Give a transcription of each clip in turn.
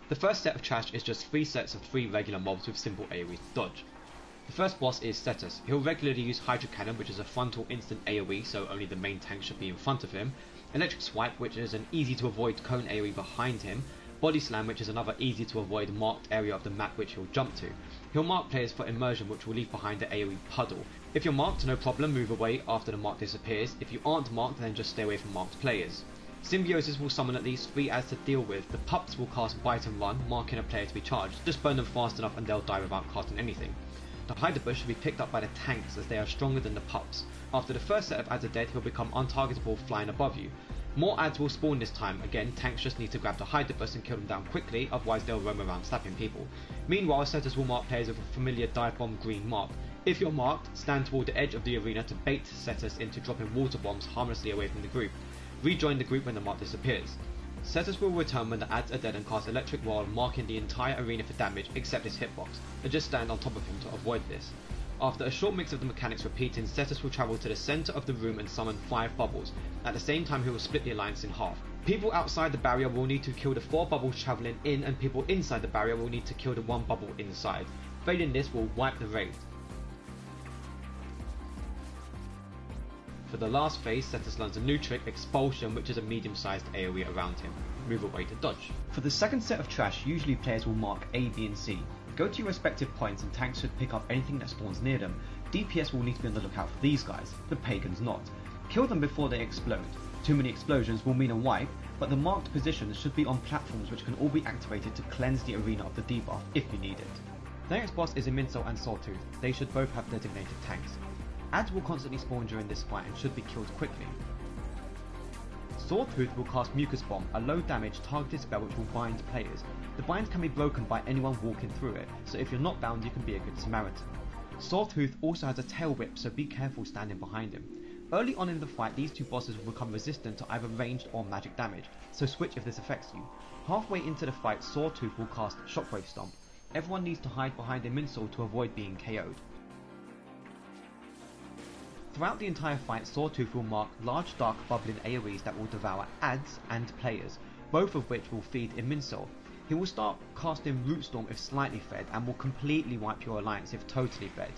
The first set of trash is just 3 sets of 3 regular mobs with simple AoEs to dodge. The first boss is Cetus. He'll regularly use Hydro Cannon, which is a frontal instant AoE, so only the main tank should be in front of him. Electric Swipe, which is an easy to avoid cone AoE behind him. Body Slam, which is another easy to avoid marked area of the map which he'll jump to. He'll mark players for Immersion, which will leave behind the AoE puddle. If you're marked, no problem, move away after the mark disappears. If you aren't marked, then just stay away from marked players. Symbiosis will summon at least 3 ads to deal with. The pups will cast Bite and Run, marking a player to be charged. Just burn them fast enough and they'll die without casting anything. The Hide-a-Bush should be picked up by the tanks as they are stronger than the pups. After the first set of ads are dead, he'll become untargetable flying above you. More ads will spawn this time. Again, tanks just need to grab the Hide-a-Bush and kill them down quickly, otherwise they'll roam around slapping people. Meanwhile, Cetus will mark players with a familiar dive bomb green mark. If you're marked, stand toward the edge of the arena to bait Cetus into dropping water bombs harmlessly away from the group. Rejoin the group when the mark disappears. Cetus will return when the ads are dead and cast Electric Wall, marking the entire arena for damage except his hitbox, and just stand on top of him to avoid this. After a short mix of the mechanics repeating, Cetus will travel to the centre of the room and summon 5 bubbles. At the same time, he will split the alliance in half. People outside the barrier will need to kill the 4 bubbles travelling in, and people inside the barrier will need to kill the 1 bubble inside. Failing this will wipe the raid. For the last phase, Cetus learns a new trick, Expulsion, which is a medium-sized AoE around him. Move away to dodge. For the second set of trash, usually players will mark A, B and C. Go to your respective points and tanks should pick up anything that spawns near them. DPS will need to be on the lookout for these guys, the pagans not. Kill them before they explode. Too many explosions will mean a wipe, but the marked positions should be on platforms which can all be activated to cleanse the arena of the debuff if you need it. The next boss is Iminso and Sawtooth. They should both have designated tanks. Ads will constantly spawn during this fight and should be killed quickly. Sawtooth will cast Mucus Bomb, a low damage targeted spell which will bind players. The binds can be broken by anyone walking through it, so if you're not bound you can be a good Samaritan. Sawtooth also has a tail whip, so be careful standing behind him. Early on in the fight, these 2 bosses will become resistant to either ranged or magic damage, so switch if this affects you. Halfway into the fight, Sawtooth will cast Shockwave Stomp. Everyone needs to hide behind Iminso to avoid being KO'd. Throughout the entire fight, Sawtooth will mark large dark bubbling AoEs that will devour ads and players, both of which will feed Iminso. He will start casting Root Storm if slightly fed, and will completely wipe your alliance if totally fed.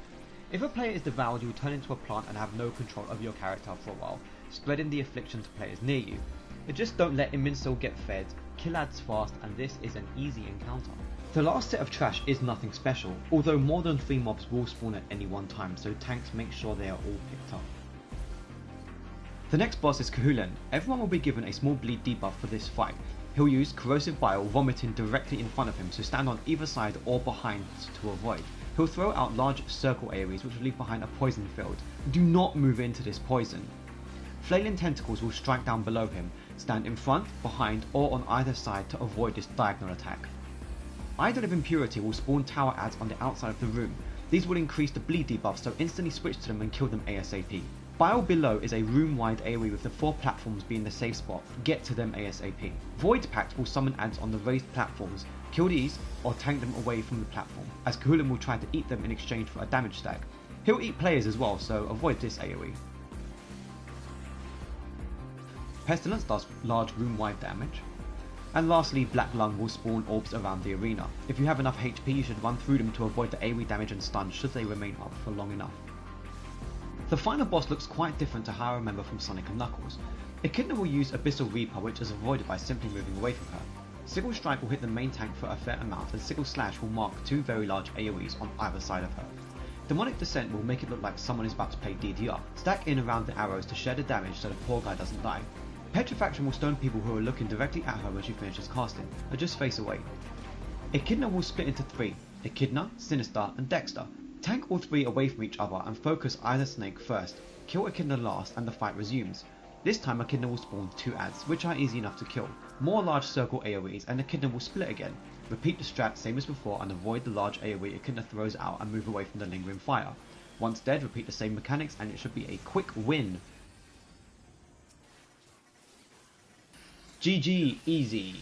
If a player is devoured, you will turn into a plant and have no control of your character for a while, spreading the affliction to players near you. But just don't let Iminso get fed, kill ads fast, and this is an easy encounter. The last set of trash is nothing special, although more than 3 mobs will spawn at any one time, so tanks make sure they are all picked up. The next boss is Cahulan. Everyone will be given a small bleed debuff for this fight. He'll use Corrosive Bile vomiting directly in front of him, so stand on either side or behind to avoid. He'll throw out large circle AoEs which will leave behind a poison field. Do not move into this poison. Flailing Tentacles will strike down below him. Stand in front, behind or on either side to avoid this diagonal attack. Idol of Impurity will spawn tower ads on the outside of the room. These will increase the bleed debuff, so instantly switch to them and kill them ASAP. Bile Below is a room-wide AoE with the 4 platforms being the safe spot. Get to them ASAP. Void Pact will summon ads on the raised platforms. Kill these or tank them away from the platform, as Cahulan will try to eat them in exchange for a damage stack. He'll eat players as well, so avoid this AoE. Pestilence does large room-wide damage. And lastly, Black Lung will spawn orbs around the arena. If you have enough HP, you should run through them to avoid the AoE damage and stun should they remain up for long enough. The final boss looks quite different to how I remember from Sonic & Knuckles. Echidna will use Abyssal Reaper, which is avoided by simply moving away from her. Sickle Strike will hit the main tank for a fair amount, and Sickle Slash will mark 2 very large AoEs on either side of her. Demonic Descent will make it look like someone is about to play DDR. Stack in around the arrows to share the damage so the poor guy doesn't die. Petrifaction will stone people who are looking directly at her when she finishes casting, or just face away. Echidna will split into 3, Echidna, Sinister and Dexter. Tank all 3 away from each other and focus either snake first. Kill Echidna last and the fight resumes. This time Echidna will spawn 2 ads, which are easy enough to kill. More large circle AoEs and Echidna will split again. Repeat the strat same as before and avoid the large AoE Echidna throws out and move away from the lingering fire. Once dead, repeat the same mechanics and it should be a quick win. GG, easy.